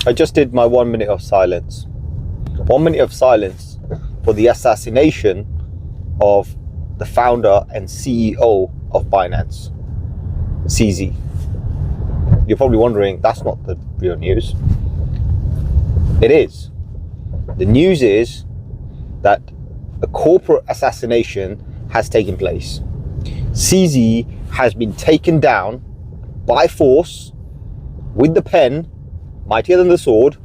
I just did my 1 minute of silence. 1 minute of silence for the assassination of the founder and CEO of Binance, CZ. You're probably wondering, that's not the real news. It is. The news is that a corporate assassination has taken place. CZ has been taken down by force with the pen, mightier than the sword,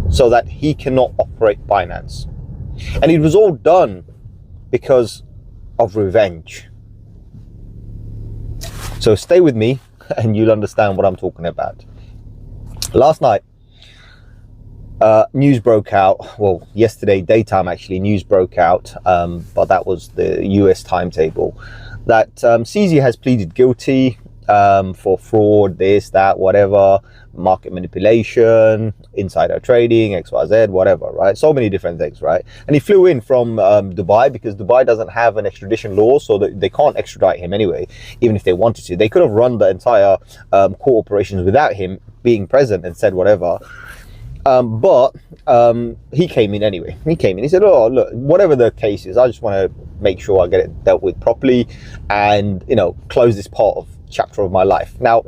so that he cannot operate Binance. And it was all done because of revenge. So stay with me and you'll understand what I'm talking about. Last night, news broke out. Well, yesterday daytime actually, news broke out, but that was the US timetable, that CZ has pleaded guilty for fraud, this, that, whatever, market manipulation, insider trading, XYZ, whatever, right? So many different things, right? And he flew in from Dubai, because Dubai doesn't have an extradition law, so that they can't extradite him anyway, even if they wanted to. They could have run the entire court operations without him being present and said whatever. But he came in anyway. He came in. He said, "Oh, look, whatever the case is, I just want to make sure I get it dealt with properly, and close this part of chapter of my life." Now,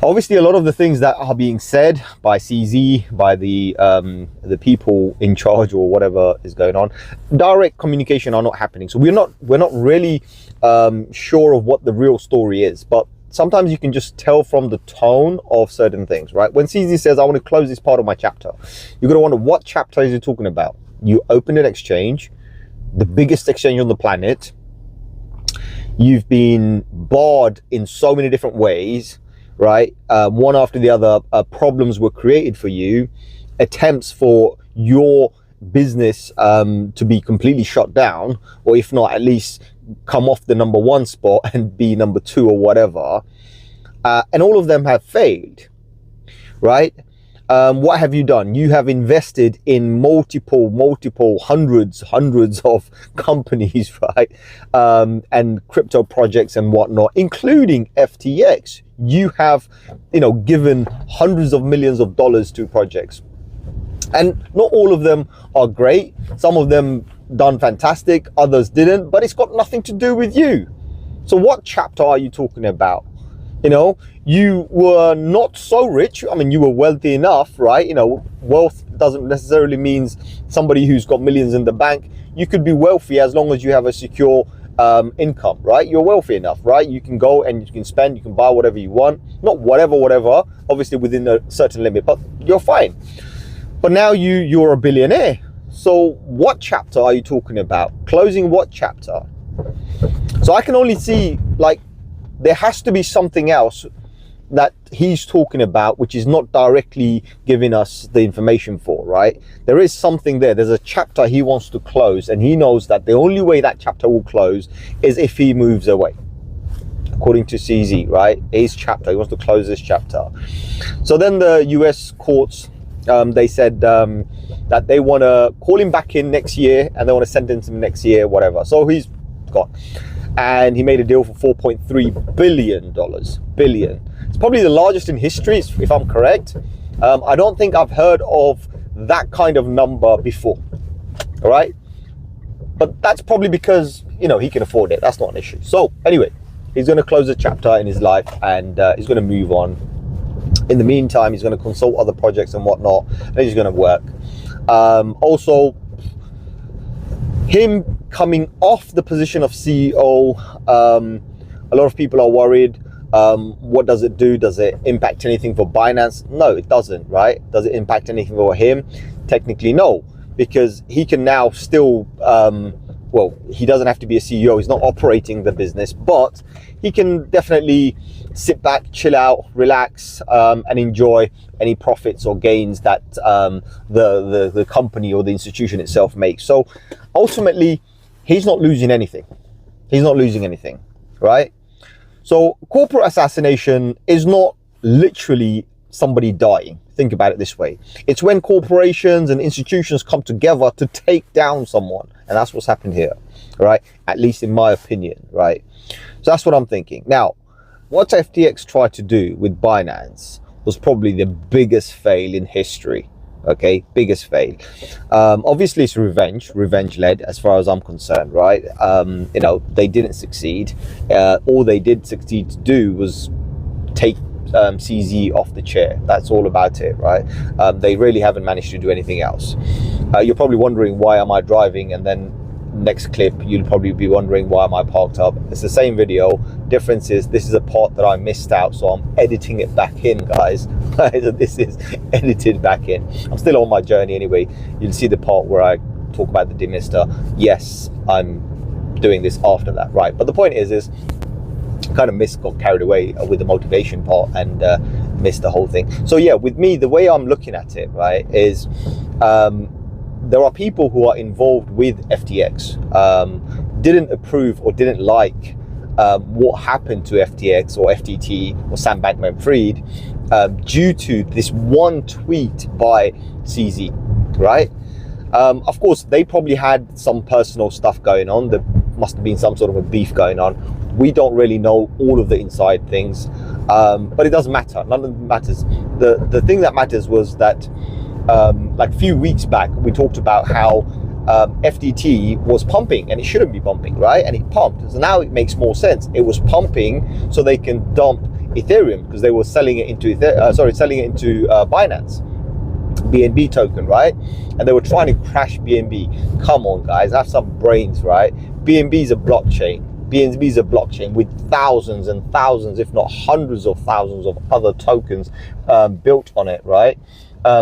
obviously, a lot of the things that are being said by CZ, by the people in charge or whatever is going on, direct communication are not happening. So we're not really sure of what the real story is, but sometimes you can just tell from the tone of certain things, right? When CZ says, "I want to close this part of my chapter," you're going to wonder, what chapter is he talking about? You opened an exchange, the biggest exchange on the planet. You've been barred in so many different ways, right? One after the other, problems were created for you, attempts for your business to be completely shut down, or if not, at least come off the #1 spot and be #2 or whatever, and all of them have failed, right? What have you done? You have invested in multiple hundreds of companies, right? And crypto projects and whatnot, including FTX. You have given hundreds of millions of dollars to projects, and not all of them are great. Some of them done fantastic, others didn't, but it's got nothing to do with you. So what chapter are you talking about? You were not so rich. I mean, you were wealthy enough, right? Wealth doesn't necessarily mean somebody who's got millions in the bank. You could be wealthy as long as you have a secure income, right? You're wealthy enough, right? You can go and you can spend, you can buy whatever you want. Not whatever, obviously within a certain limit, but you're fine. But now you're a billionaire. So what chapter are you talking about? Closing what chapter? So I can only see, there has to be something else that he's talking about, which is not directly giving us the information for, right? There is something there. There's a chapter he wants to close, and he knows that the only way that chapter will close is if he moves away, according to CZ, right? His chapter, he wants to close this chapter. So then the US courts, they said that they want to call him back in next year, and they want to sentence him next year, whatever. So he's gone. And he made a deal for $4.3 billion. It's probably the largest in history, if I'm correct. I don't think I've heard of that kind of number before, all right? But that's probably because, he can afford it. That's not an issue. So anyway, he's going to close a chapter in his life, and he's going to move on. In the meantime, he's going to consult other projects and whatnot, and he's going to work. Also, him coming off the position of CEO, a lot of people are worried. What does it do? Does it impact anything for Binance? No, it doesn't, right? Does it impact anything for him? Technically, no, because he can now still, well, he doesn't have to be a CEO. He's not operating the business, but he can definitely sit back, chill out, relax, and enjoy any profits or gains that the company or the institution itself makes. So ultimately, he's not losing anything. He's not losing anything, right? So corporate assassination is not literally somebody dying. Think about it this way. It's when corporations and institutions come together to take down someone. And that's what's happened here, right? At least in my opinion, right? So that's what I'm thinking. Now, what FTX tried to do with Binance was probably the biggest fail in history. Okay, biggest fail. Obviously it's revenge led as far as I'm concerned, right? You know, they didn't succeed. All they did succeed to do was take CZ off the chair. That's all about it, right? They really haven't managed to do anything else. You're probably wondering, why am I driving? And then next clip you'll probably be wondering, why am I parked up? It's the same video. Difference is, this is a part that I missed out, so I'm editing it back in, guys. So this is edited back in. I'm still on my journey anyway. You'll see the part where I talk about the demister. Yes, I'm doing this after that, right? But the point is kind of got carried away with the motivation part and missed the whole thing. So yeah, with me, the way I'm looking at it, right, is there are people who are involved with FTX, didn't approve or didn't like what happened to FTX or FTT or Sam Bankman-Fried due to this one tweet by CZ, right? Of course, they probably had some personal stuff going on. There must have been some sort of a beef going on. We don't really know all of the inside things, but it doesn't matter. None of it matters. The thing that matters was that like a few weeks back, we talked about how FTT was pumping, and it shouldn't be pumping, right? And it pumped. So now it makes more sense. It was pumping so they can dump Ethereum, because they were selling it into Binance, BNB token, right? And they were trying to crash BNB. Come on, guys, have some brains, right? BNB is a blockchain. BNB is a blockchain with thousands and thousands, if not hundreds of thousands of other tokens built on it, right?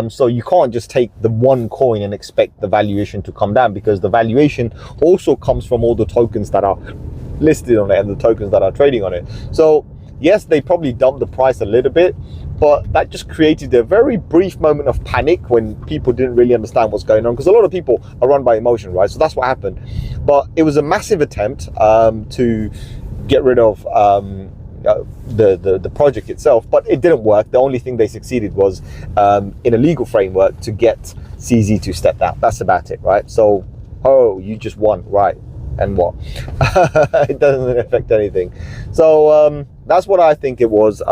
So you can't just take the one coin and expect the valuation to come down, because the valuation also comes from all the tokens that are listed on it and the tokens that are trading on it. So yes, they probably dumped the price a little bit, but that just created a very brief moment of panic when people didn't really understand what's going on, because a lot of people are run by emotion, right? So that's what happened. But it was a massive attempt to get rid of the project itself, but it didn't work. The only thing they succeeded was in a legal framework to get CZ to step down. That's about it, right? So, oh, you just won, right? And what? It doesn't affect anything. So that's what I think it was.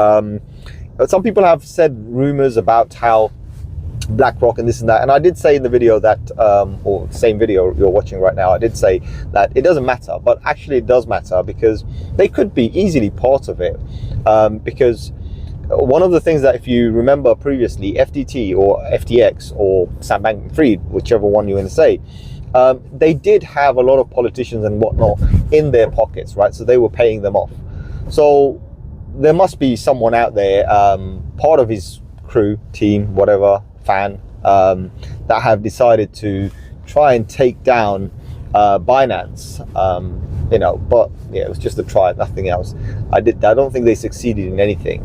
Some people have said rumors about how BlackRock and this and that, and I did say in the video that or same video you're watching right now, I did say that it doesn't matter, but actually it does matter, because they could be easily part of it, because one of the things that, if you remember previously, FTT or FTX or Sam Bankman-Fried, whichever one you want to say, they did have a lot of politicians and whatnot in their pockets, right? So they were paying them off. So there must be someone out there, part of his crew, team, whatever, fan, that have decided to try and take down Binance, you know. But yeah, it was just a try, nothing else. I don't think they succeeded in anything.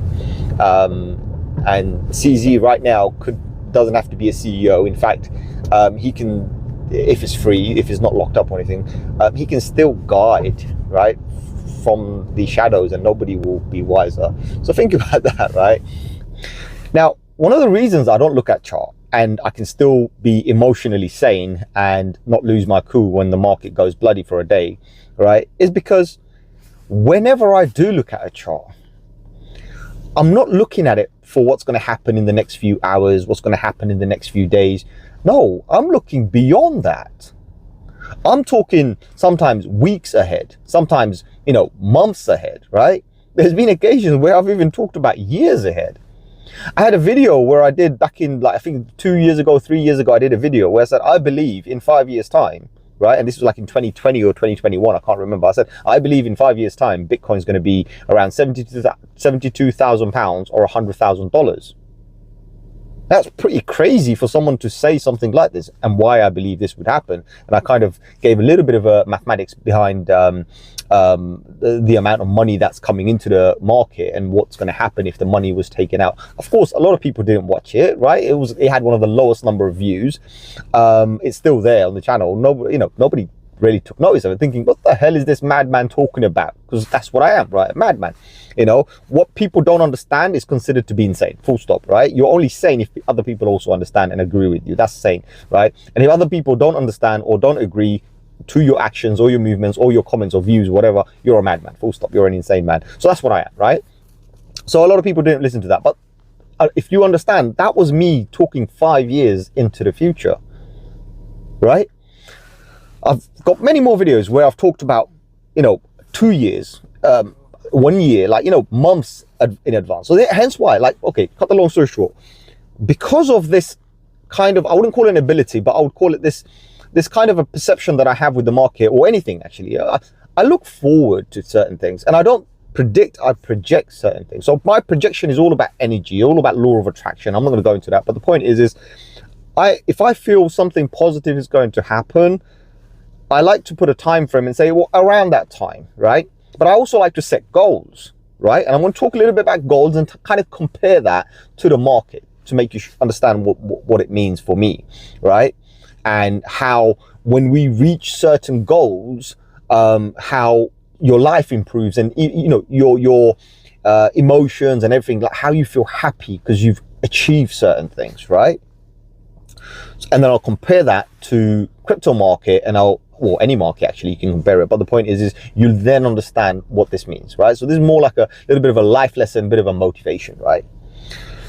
And CZ right now doesn't have to be a CEO. In fact, he can, if it's free, if it's not locked up or anything, he can still guide, right, from the shadows, and nobody will be wiser. So think about that, right? Now, one of the reasons I don't look at chart and I can still be emotionally sane and not lose my cool when the market goes bloody for a day, right, is because whenever I do look at a chart, I'm not looking at it for what's going to happen in the next few hours, what's going to happen in the next few days. No, I'm looking beyond that. I'm talking sometimes weeks ahead, sometimes, you know, months ahead, right? There's been occasions where I've even talked about years ahead. I had a video where I did back in, like, I think 2 years ago, 3 years ago, I did a video where I said, I believe in 5 years time, right? And this was like in 2020 or 2021, I can't remember. I said, I believe in 5 years time, Bitcoin's going to be around £72,000 or $100,000. That's pretty crazy for someone to say something like this, and why I believe this would happen. And I kind of gave a little bit of a mathematics behind the amount of money that's coming into the market and what's going to happen if the money was taken out. Of course, a lot of people didn't watch it, right? It had one of the lowest number of views. It's still there on the channel. Nobody really took notice of it, thinking, what the hell is this madman talking about? Because that's what I am, right? A madman. You know, what people don't understand is considered to be insane, full stop, right? You're only sane if other people also understand and agree with you. That's sane, right? And if other people don't understand or don't agree to your actions or your movements or your comments or views, whatever, you're a madman, full stop. You're an insane man. So that's what I am, right? So a lot of people didn't listen to that, but if you understand, that was me talking 5 years into the future, right? I've got many more videos where I've talked about, 2 years, 1 year, like, months in advance. So hence why, like, okay, cut the long story short, because of this kind of, I wouldn't call it an ability, but I would call it this kind of a perception that I have with the market, or anything actually. I look forward to certain things, and I don't predict, I project certain things. So my projection is all about energy, all about law of attraction. I'm not going to go into that, but the point is if I feel something positive is going to happen, I like to put a time frame and say, well, around that time, right? But I also like to set goals, right? And I'm going to talk a little bit about goals and to kind of compare that to the market to make you understand what it means for me, right? And how when we reach certain goals, how your life improves, and your emotions and everything, like how you feel happy because you've achieved certain things, right? And then I'll compare that to crypto market, and any market actually, you can compare it. But the point is you'll then understand what this means, right? So this is more like a little bit of a life lesson, a bit of a motivation, right?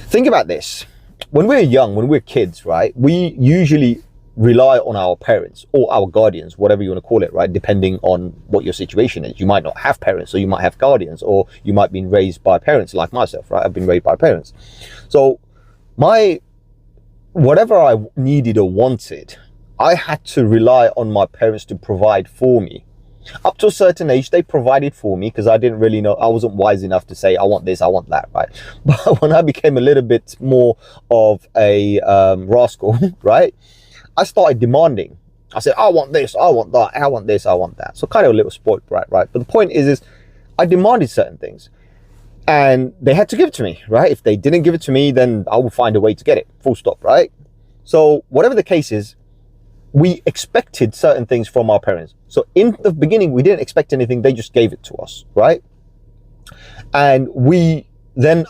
Think about this. When we're young, when we're kids, right, we usually rely on our parents or our guardians, whatever you want to call it, right? Depending on what your situation is. You might not have parents, or you might have guardians, or you might be raised by parents like myself, right? I've been raised by parents. So whatever I needed or wanted, I had to rely on my parents to provide for me. Up to a certain age, they provided for me because I didn't really know, I wasn't wise enough to say, I want this, I want that, right? But when I became a little bit more of a rascal, right, I started demanding. I said, I want this, I want that, I want this, I want that. So kind of a little spoiled brat, right? But the point is I demanded certain things, and they had to give it to me, right? If they didn't give it to me, then I would find a way to get it, full stop, right? So whatever the case is, we expected certain things from our parents. So in the beginning, we didn't expect anything. They just gave it to us, right? And we then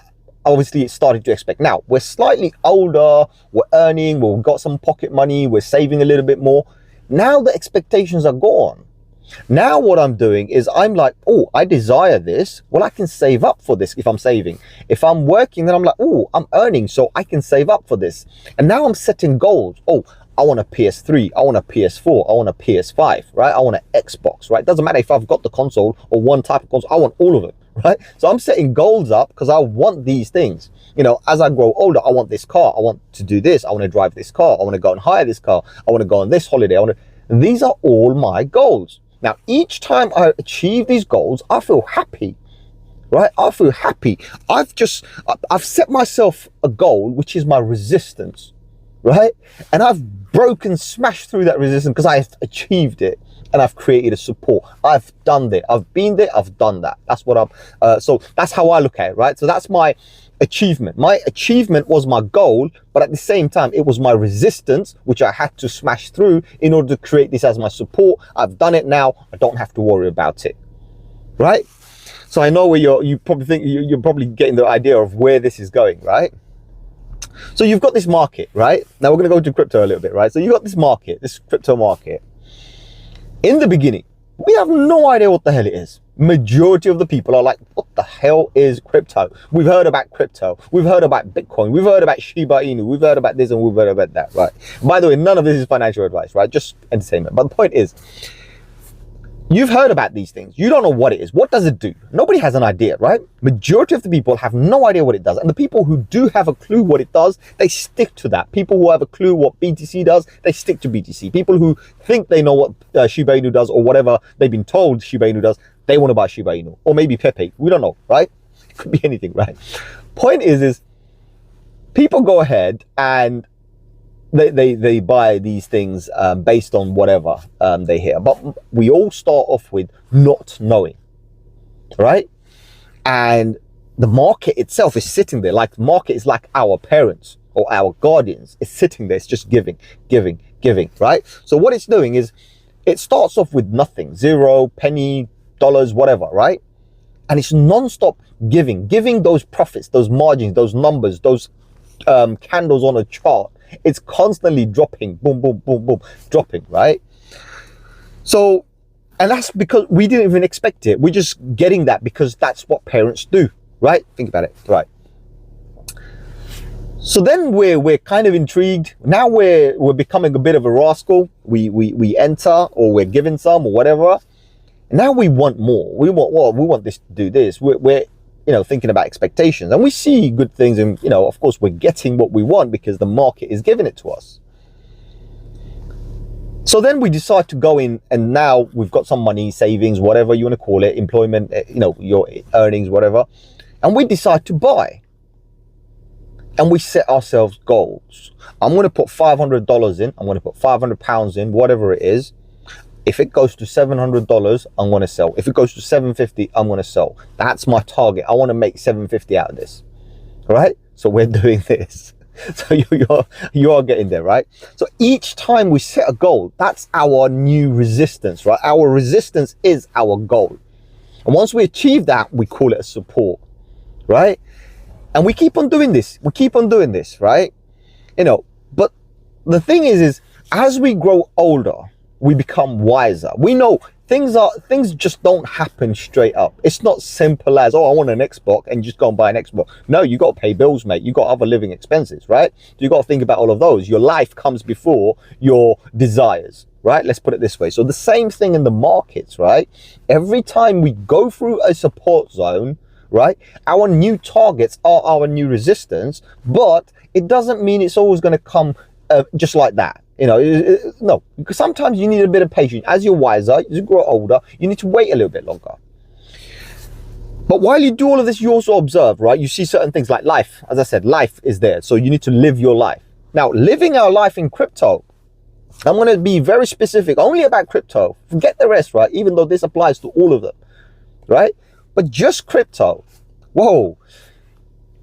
obviously started to expect. Now, we're slightly older, we're earning, we've got some pocket money, we're saving a little bit more. Now the expectations are gone. Now what I'm doing is I'm like, oh, I desire this. Well, I can save up for this if I'm saving. If I'm working, then I'm like, oh, I'm earning, so I can save up for this. And now I'm setting goals. Oh, I want a PS3, I want a PS4, I want a PS5, right? I want an Xbox, right? Doesn't matter if I've got the console or one type of console, I want all of it, right? So I'm setting goals up because I want these things. As I grow older, I want this car, I want to do this, I want to drive this car, I want to go and hire this car, I want to go on this holiday, and these are all my goals. Now, each time I achieve these goals, I feel happy, right? I feel happy. I've set myself a goal, which is my resistance, right? And I've smashed through that resistance because I've achieved it, and I've created a support. I've done it. I've been there. I've done that. That's what so that's how I look at it, right? So that's my achievement. My achievement was my goal, but at the same time, it was my resistance, which I had to smash through in order to create this as my support. I've done it now. I don't have to worry about it, right? So I know where you probably think you're probably getting the idea of where this is going, right? So you've got this market, right? Now we're going to go to crypto a little bit, right? So you've got this market, this crypto market. In the beginning, we have no idea what the hell it is. Majority of the people are like, what the hell is crypto? We've heard about crypto. We've heard about Bitcoin. We've heard about Shiba Inu. We've heard about this and we've heard about that, right? By the way, none of this is financial advice, right? Just entertainment. But the point is, you've heard about these things. You don't know what it is. What does it do? Nobody has an idea, right? Majority of the people have no idea what it does. And the people who do have a clue what it does, they stick to that. People who have a clue what BTC does, they stick to BTC. People who think they know what Shiba Inu does, or whatever they've been told Shiba Inu does, they want to buy Shiba Inu. Or maybe Pepe. We don't know, right? It could be anything, right? Point is people go ahead and they buy these things based on whatever they hear. But we all start off with not knowing, right? And the market itself is sitting there. Like, the market is like our parents or our guardians. It's sitting there. It's just giving, right? So what it's doing is it starts off with nothing, zero, penny, dollars, whatever, right? And it's non-stop giving those profits, those margins, those numbers, those candles on a chart. It's constantly dropping, boom, boom, boom, boom, dropping, right? So, and that's because we didn't even expect it. We're just getting that because that's what parents do, right? Think about it, right? So then we're kind of intrigued. Now we're becoming a bit of a rascal. We enter, or we're given some or whatever. Now we want more. We want this to do this. We're thinking about expectations, and we see good things, and of course we're getting what we want because the market is giving it to us. So then we decide to go in, and now we've got some money, savings, whatever you want to call it, employment, your earnings, whatever, and we decide to buy. And we set ourselves goals. I'm going to put $500 in. I'm going to put £500 in, whatever it is. If it goes to $700, I'm going to sell. If it goes to $750, I'm going to sell. That's my target. I want to make $750 out of this. Right? So we're doing this. So you are getting there, right? So each time we set a goal, that's our new resistance, right? Our resistance is our goal. And once we achieve that, we call it a support, right? And we keep on doing this. We keep on doing this, right? But the thing is as we grow older, we become wiser. We know things just don't happen straight up. It's not simple as, oh, I want an Xbox and just go and buy an Xbox. No, you got to pay bills, mate. You got other living expenses, right? So you got to think about all of those. Your life comes before your desires, right? Let's put it this way. So the same thing in the markets, right? Every time we go through a support zone, right, our new targets are our new resistance, but it doesn't mean it's always going to come just like that. No, because sometimes you need a bit of patience. As you're wiser, as you grow older, you need to wait a little bit longer. But while you do all of this, you also observe, right? You see certain things like life. As I said, life is there. So you need to live your life. Now, living our life in crypto, I'm going to be very specific only about crypto. Forget the rest, right? Even though this applies to all of them, right? But just crypto, whoa,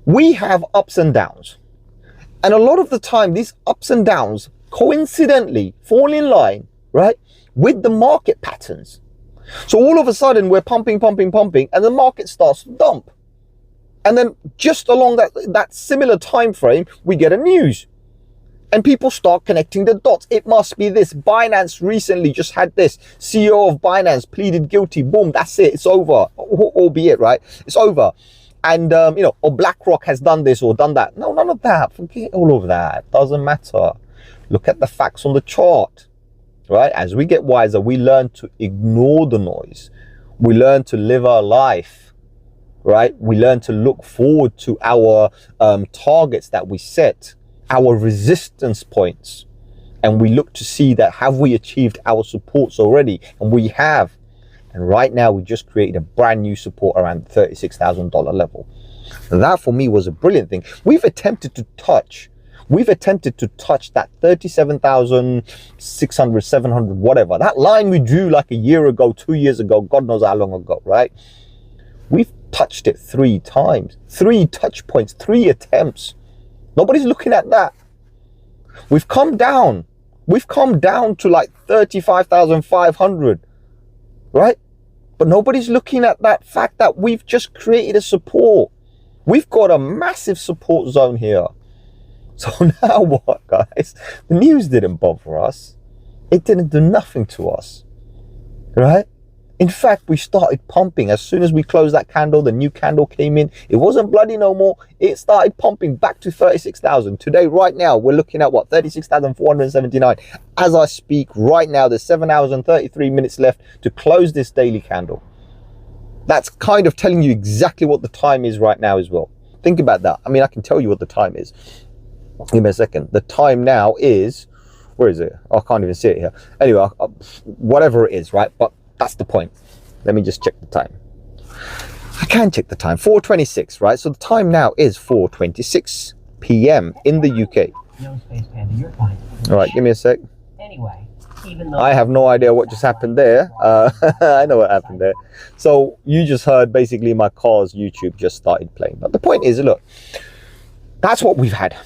we have ups and downs. And a lot of the time, these ups and downs coincidentally fall in line, right, with the market patterns. So all of a sudden, we're pumping, and the market starts to dump. And then just along that similar time frame, we get a news. And people start connecting the dots. It must be this. Binance recently just had this. CEO of Binance pleaded guilty. Boom, that's it. It's over. Albeit, right? It's over. And, or BlackRock has done this or done that. No, none of that. Forget all of that. Doesn't matter. Look at the facts on the chart, right? As we get wiser, we learn to ignore the noise. We learn to live our life, right? We learn to look forward to our targets that we set, our resistance points, and we look to see that have we achieved our supports already, and we have. And right now we just created a brand new support around the $36,000 level. And that for me was a brilliant thing. We've attempted to touch that 37,600, 700, whatever, that line we drew like a year ago, 2 years ago, God knows how long ago, right? We've touched it 3 times, 3 touch points, 3 attempts. Nobody's looking at that. We've come down to like 35,500, right? But nobody's looking at that fact that we've just created a support. We've got a massive support zone here. So now what, guys? The news didn't bother us. It didn't do nothing to us, right? In fact, we started pumping. As soon as we closed that candle, the new candle came in. It wasn't bloody no more. It started pumping back to 36,000. Today, right now, we're looking at what? 36,479. As I speak right now, there's 7 hours and 33 minutes left to close this daily candle. That's kind of telling you exactly what the time is right now as well. Think about that. I mean, I can tell you what the time is. Give me a second. The time now is, where is it? I can't even see it here. Anyway, whatever it is, right? But that's the point. Let me just check the time. I can check the time. 4:26, right? So the time now is 4:26 p.m. in the UK. No space, Panda. You're fine. All right, give me a sec. Anyway, even though I have no idea what just happened there. I know what happened there. So you just heard basically my car's YouTube just started playing. But the point is, look, that's what we've had,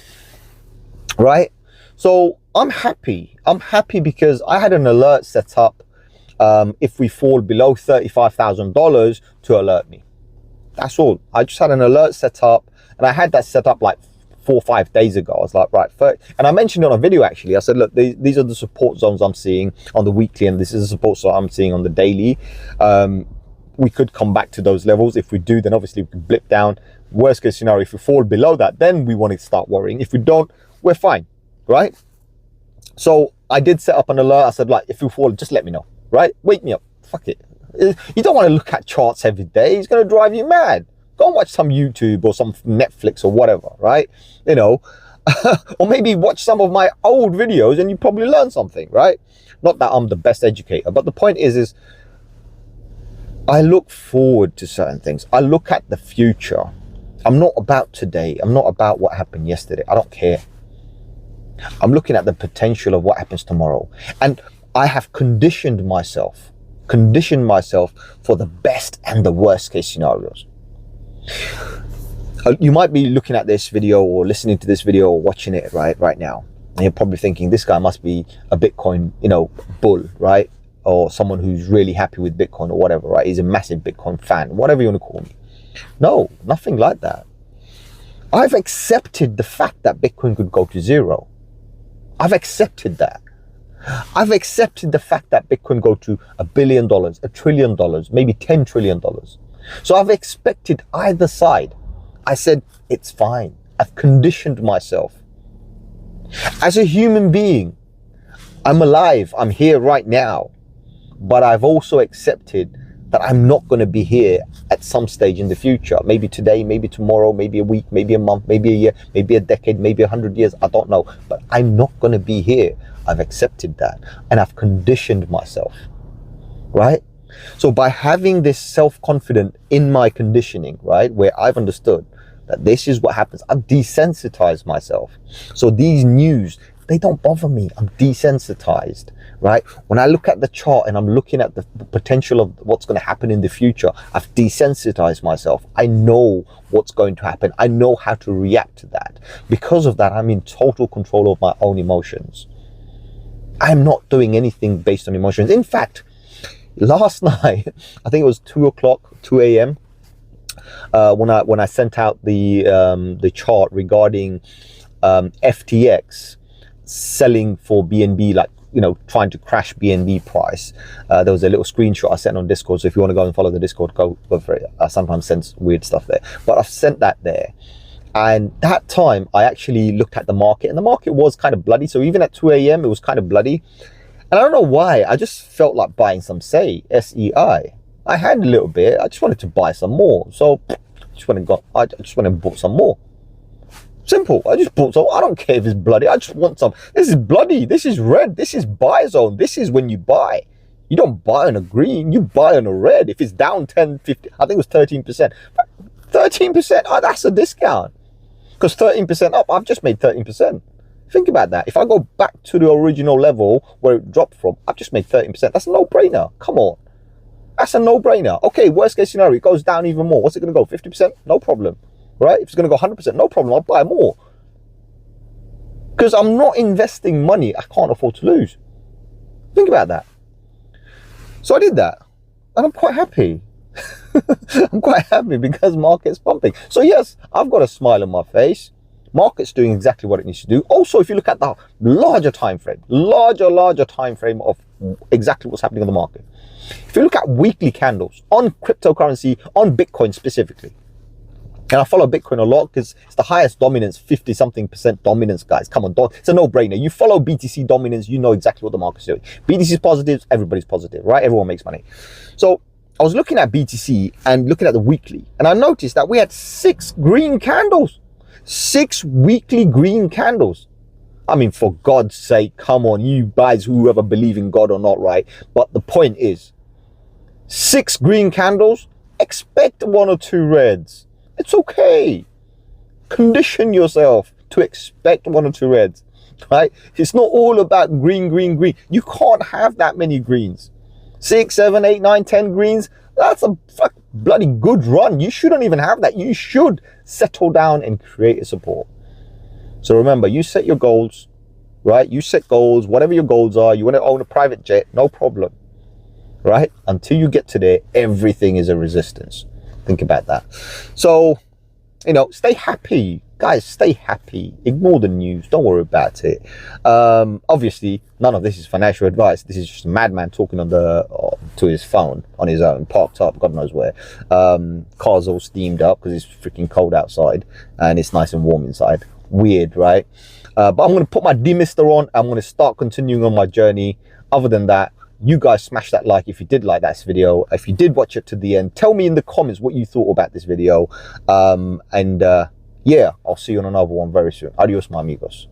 right? So I'm happy. I'm happy because I had an alert set up. If we fall below $35,000 to alert me. That's all. I just had an alert set up, and I had that set up like 4 or 5 days ago. I was like, right, and I mentioned it on a video actually. I said, look, these are the support zones I'm seeing on the weekly, and this is the support zone I'm seeing on the daily. we could come back to those levels. If we do, then obviously we can blip down. Worst case scenario, if we fall below that, then we want to start worrying. If we don't, we're fine, right? So I did set up an alert. I said, like, if you fall, just let me know, right? Wake me up. Fuck it. You don't want to look at charts every day. It's going to drive you mad. Go and watch some YouTube or some Netflix or whatever, right? You know, or maybe watch some of my old videos and you probably learn something, right? Not that I'm the best educator, but the point is I look forward to certain things. I look at the future. I'm not about today. I'm not about what happened yesterday. I don't care. I'm looking at the potential of what happens tomorrow. And I have conditioned myself for the best and the worst case scenarios. You might be looking at this video or listening to this video or watching it right now. And you're probably thinking, this guy must be a Bitcoin, bull, right? Or someone who's really happy with Bitcoin or whatever, right? He's a massive Bitcoin fan, whatever you want to call me. No, nothing like that. I've accepted the fact that Bitcoin could go to zero. I've accepted that. I've accepted the fact that Bitcoin go to $1 billion, $1 trillion, maybe $10 trillion. So I've expected either side. I said, it's fine. I've conditioned myself. As a human being, I'm alive. I'm here right now. But I've also accepted that I'm not going to be here at some stage in the future. Maybe today, maybe tomorrow, maybe a week, maybe a month, maybe a year, maybe a decade, maybe 100 years. I don't know. But I'm not going to be here. I've accepted that. And I've conditioned myself. Right? So by having this self-confidence in my conditioning, right, where I've understood that this is what happens, I've desensitized myself. So these news, they don't bother me. I'm desensitized, right? When I look at the chart and I'm looking at the potential of what's going to happen in the future, I've desensitized myself. I know what's going to happen. I know how to react to that. Because of that, I'm in total control of my own emotions. I'm not doing anything based on emotions. In fact, last night, I think it was 2 a.m. When I sent out the chart regarding FTX selling for BNB, like, trying to crash BNB price. There was a little screenshot I sent on Discord. So if you want to go and follow the Discord, go for it. I sometimes send weird stuff there, but I've sent that there. And that time I actually looked at the market, and the market was kind of bloody. So even at 2 a.m. it was kind of bloody. And I don't know why, I just felt like buying some SEI. I had a little bit. I just wanted to buy some more. So I just went and bought some more. Simple. I just bought some. I don't care if it's bloody. I just want some. This is bloody. This is red. This is buy zone. This is when you buy. You don't buy on a green. You buy on a red. If it's down 10, 15, I think it was 13%. 13%, that's a discount. Because 13% up, I've just made 13%. Think about that. If I go back to the original level where it dropped from, I've just made 13%. That's a no-brainer. Come on. That's a no-brainer. Okay, worst case scenario, it goes down even more. What's it going to go? 50%? No problem. Right? If it's going to go 100%, no problem. I'll buy more. Because I'm not investing money I can't afford to lose. Think about that. So I did that. And I'm quite happy. I'm quite happy because market's pumping. So yes, I've got a smile on my face. Market's doing exactly what it needs to do. Also, if you look at the larger time frame, larger time frame of exactly what's happening on the market. If you look at weekly candles on cryptocurrency, on Bitcoin specifically, and I follow Bitcoin a lot because it's the highest dominance, 50-something% dominance, guys. Come on, it's a no-brainer. You follow BTC dominance, you know exactly what the market's doing. BTC is positive, everybody's positive, right? Everyone makes money. So I was looking at BTC and looking at the weekly, and I noticed that we had 6 green candles. 6 weekly green candles. I mean, for God's sake, come on, you guys, whoever believe in God or not, right? But the point is, 6 green candles, expect 1 or 2 reds. It's okay. Condition yourself to expect 1 or 2 reds, right? It's not all about green. You can't have that many greens. 6, 7, 8, 9, 10 greens. That's a bloody good run. You shouldn't even have that. You should settle down and create a support. So remember, you set your goals, right? You set goals, whatever your goals are. You want to own a private jet, no problem, right? Until you get to there, everything is a resistance. Think about that. So you know, stay happy, guys. Stay happy. Ignore the news. Don't worry about it. Obviously, none of this is financial advice. This is just a madman talking on to his phone on his own, parked up, God knows where. Car's all steamed up because it's freaking cold outside and it's nice and warm inside. Weird, right? But I'm going to put my demister on. I'm going to start continuing on my journey. Other than that, you guys smash that like if you did like this video. If you did watch it to the end, tell me in the comments what you thought about this video. Yeah, I'll see you on another one very soon. Adios, my amigos.